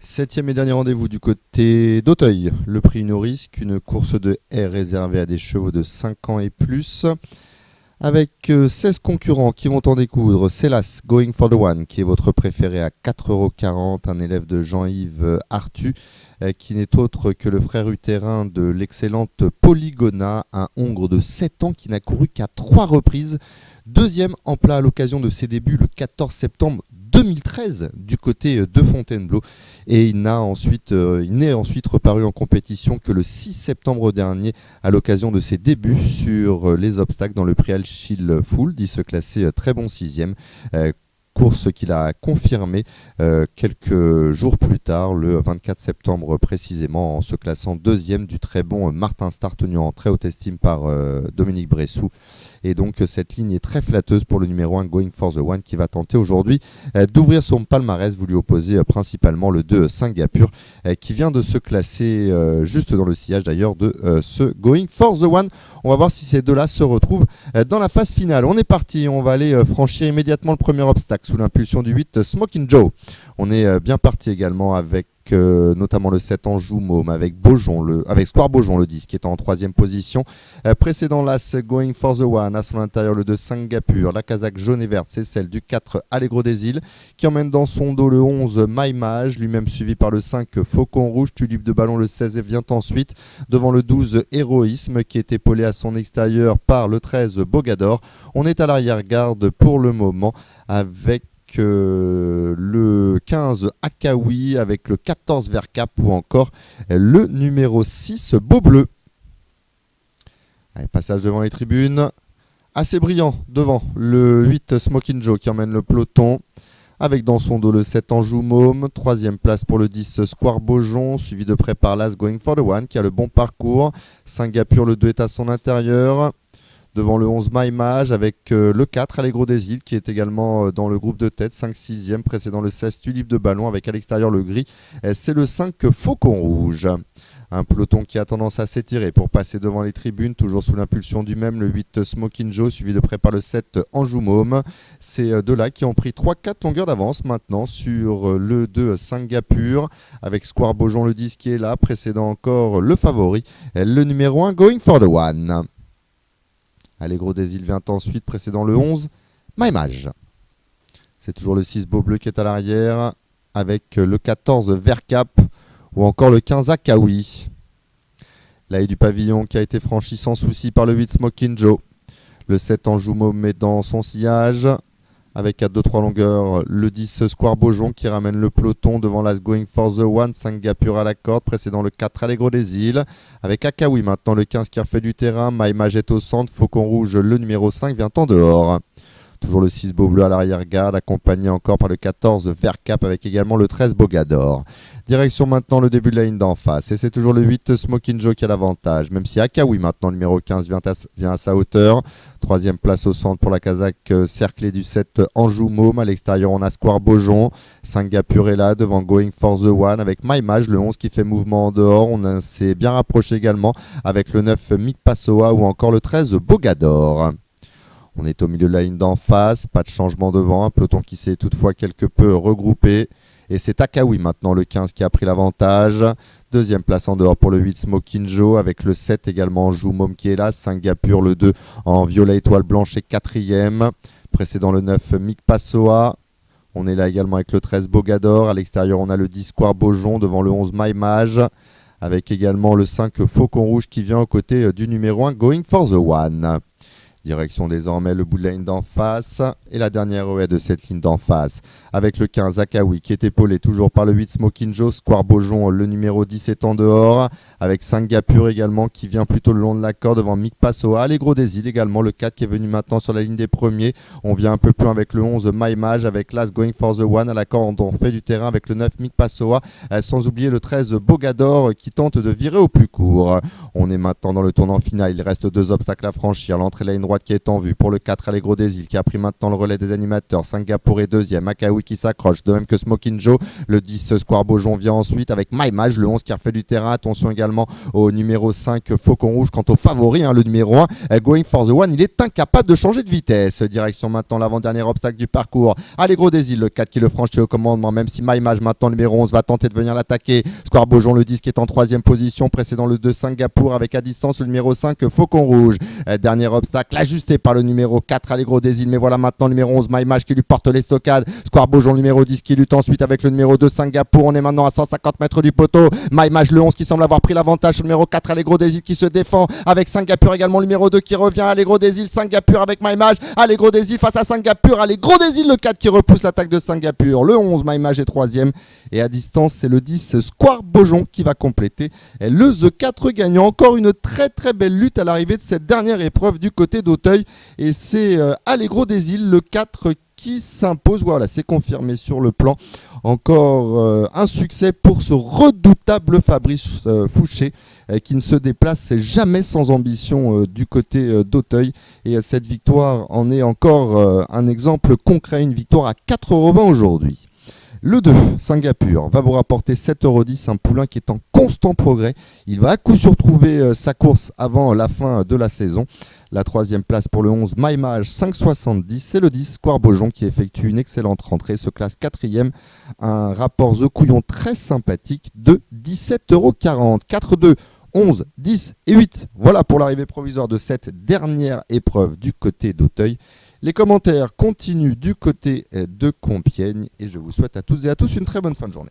Septième et dernier rendez-vous du côté d'Auteuil. Le prix No Risk, une course de haie réservée à des chevaux de 5 ans et plus. Avec 16 concurrents qui vont en découdre. Célas, Going for the One, qui est votre préféré à 4,40 €, un élève de Jean-Yves Artu, qui n'est autre que le frère utérin de l'excellente Polygona, un hongre de 7 ans qui n'a couru qu'à 3 reprises. Deuxième en plat à l'occasion de ses débuts le 14 septembre 2013 du côté de Fontainebleau, et il n'est ensuite reparu en compétition que le 6 septembre dernier à l'occasion de ses débuts sur les obstacles dans le prix Alchil Full, dit se classer très bon 6e. Course qu'il a confirmée quelques jours plus tard, le 24 septembre précisément, en se classant deuxième du très bon Martin Star, tenu en très haute estime par Dominique Bressou. Et donc cette ligne est très flatteuse pour le numéro 1 Going for the One, qui va tenter aujourd'hui d'ouvrir son palmarès. Vous lui opposez principalement le 2 Singapour, qui vient de se classer juste dans le sillage d'ailleurs de ce Going for the One. On va voir si ces deux-là se retrouvent dans la phase finale. On est parti, on va aller franchir immédiatement le premier obstacle sous l'impulsion du 8 Smoking Joe. On est bien parti également avec notamment le 7 Anjou Môme, avec Square Beaujon le 10 qui est en 3e position. Précédent l'As Going for the One, à son intérieur le 2 Singapour, la casaque jaune et verte, c'est celle du 4 Allegro des Îles, qui emmène dans son dos le 11 Maïmage, lui-même suivi par le 5 Faucon Rouge. Tulipe de Ballon le 16 vient ensuite devant le 12 Héroïsme, qui est épaulé à son extérieur par le 13 Bogador. On est à l'arrière-garde pour le moment avec le 15 Akawi, avec le 14 Vercap ou encore le numéro 6 Beau Bleu. Allez, passage devant les tribunes, assez brillant devant le 8 Smoking Joe qui emmène le peloton, avec dans son dos le 7 Anjou Môme. 3e place pour le 10 Square Beaujon, suivi de près par l'As Going for the One qui a le bon parcours. Singapour le 2 est à son intérieur, devant le 11 Maïmage, avec le 4 Allegro des Îles qui est également dans le groupe de tête, 5-6e, précédant le 16 Tulipe de Ballon, avec à l'extérieur le gris, c'est le 5 Faucon Rouge. Un peloton qui a tendance à s'étirer pour passer devant les tribunes, toujours sous l'impulsion du même, le 8 Smoking Joe, suivi de près par le 7 Anjou Môme. Ces deux-là qui ont pris 3-4 longueurs d'avance maintenant sur le 2 Singapour, avec Square Beaujon le 10 qui est là, précédant encore le favori, le numéro 1 Going for the One. Allegro des Îles vient ensuite, précédant le 11 Maïmage. C'est toujours le 6 Beau Bleu qui est à l'arrière, avec le 14 Vercap ou encore le 15 Akawi. La haie du pavillon qui a été franchie sans souci par le 8 Smoking Joe. Le 7 Anjou Môme est dans son sillage, avec à 2-3 longueurs le 10 Square Beaujon qui ramène le peloton devant l'As Going for the One, Singapour à la corde, précédant le 4 Allegro des Îles, avec Akawi maintenant le 15 qui refait du terrain. Maïmage est au centre, Faucon Rouge le numéro 5 vient en dehors. Toujours le 6 Beau Bleu à l'arrière-garde, accompagné encore par le 14 Vercap, avec également le 13 Bogador. Direction maintenant le début de la ligne d'en face, et c'est toujours le 8 Smoking Joe qui a l'avantage, même si Akawi maintenant, numéro 15, vient à sa hauteur. 3e place au centre pour la casaque cerclée du 7 Anjou Môme. À l'extérieur on a Square Beaujon, Singapour est là devant Going for the One, avec Maïmage le 11 qui fait mouvement en dehors. On s'est bien rapproché également avec le 9 Mikpasoa ou encore le 13 Bogador. On est au milieu de la ligne d'en face, pas de changement devant, un peloton qui s'est toutefois quelque peu regroupé. Et c'est Akawi maintenant, le 15, qui a pris l'avantage. 2e place en dehors pour le 8 Smoking Joe, avec le 7 également Anjou Môme qui est là. Singapour le 2 en violet étoile blanche est 4e. Précédant le 9 Mikpasoa. On est là également avec le 13 Bogador. À l'extérieur on a le 10 Square Beaujon devant le 11 Maïmage, avec également le 5 Faucon Rouge qui vient aux côtés du numéro 1 Going for the One. Direction désormais le bout de la ligne d'en face et la dernière haie de cette ligne d'en face, avec le 15 Akawi qui est épaulé toujours par le 8 Smoking Joe. Square Beaujon le numéro 10 est en dehors, avec Singapour également qui vient plutôt le long de la corde devant Mikpasoa. Allegro des Îles également, le 4 qui est venu maintenant sur la ligne des premiers. On vient un peu plus loin avec le 11 Maïmage, avec l'As Going for the One à la corde. On fait du terrain avec le 9 Mikpasoa, sans oublier le 13 Bogador qui tente de virer au plus court. On est maintenant dans le tournant final, il reste 2 obstacles à franchir. L'entrée la ligne droite droite qui est en vue pour le 4 Allegro des Îles qui a pris maintenant le relais des animateurs. Singapour est deuxième, Makawi qui s'accroche, de même que Smoking Joe. Le 10 Square Beaujon vient ensuite avec My Mage, le 11 qui a refait du terrain. Attention également au numéro 5 Faucon Rouge. Quant au favori, le numéro 1 Going for the One, il est incapable de changer de vitesse. Direction maintenant l'avant-dernier obstacle du parcours. Allegro des Îles, le 4 qui le franchit au commandement, même si My Mage maintenant le numéro 11 va tenter de venir l'attaquer. Square Beaujon, le 10 qui est en troisième position, précédant le 2 Singapour avec à distance le numéro 5 Faucon Rouge. Dernier obstacle ajusté par le numéro 4 Allegro des Îles, mais voilà maintenant le numéro 11 My Mage qui lui porte les stockades. Square Beaujon, numéro 10 qui lutte ensuite avec le numéro 2 Singapour. On est maintenant à 150 mètres du poteau. My Mage, le 11 qui semble avoir pris l'avantage sur le numéro 4 Allegro des Îles qui se défend avec Singapour également, le numéro 2 qui revient. Allegro des Îles, Singapour avec My Mage. Allegro des Îles face à Singapour. Allegro des Îles, le 4 qui repousse l'attaque de Singapour. Le 11 My Mage est troisième et à distance c'est le 10 Square Beaujon qui va compléter le The 4 gagnant. Encore une très très belle lutte à l'arrivée de cette dernière épreuve du côté d'Auteuil et c'est Allegro des Îles, le 4 qui s'impose. Voilà, c'est confirmé sur le plan. Encore un succès pour ce redoutable Fabrice Fouché qui ne se déplace jamais sans ambition du côté d'Auteuil. Et cette victoire en est encore un exemple concret, une victoire à 4,20 € aujourd'hui. Le 2, Singapour, va vous rapporter 7,10 €, un poulain qui est en constant progrès. Il va à coup sûr trouver sa course avant la fin de la saison. La troisième place pour le 11, My Mage, 5,70 €. C'est le 10, Square Beaujon, qui effectue une excellente rentrée, se classe quatrième. Un rapport The Couillon très sympathique de 17,40 €. 4, 2, 11, 10 et 8. Voilà pour l'arrivée provisoire de cette dernière épreuve du côté d'Auteuil. Les commentaires continuent du côté de Compiègne et je vous souhaite à toutes et à tous une très bonne fin de journée.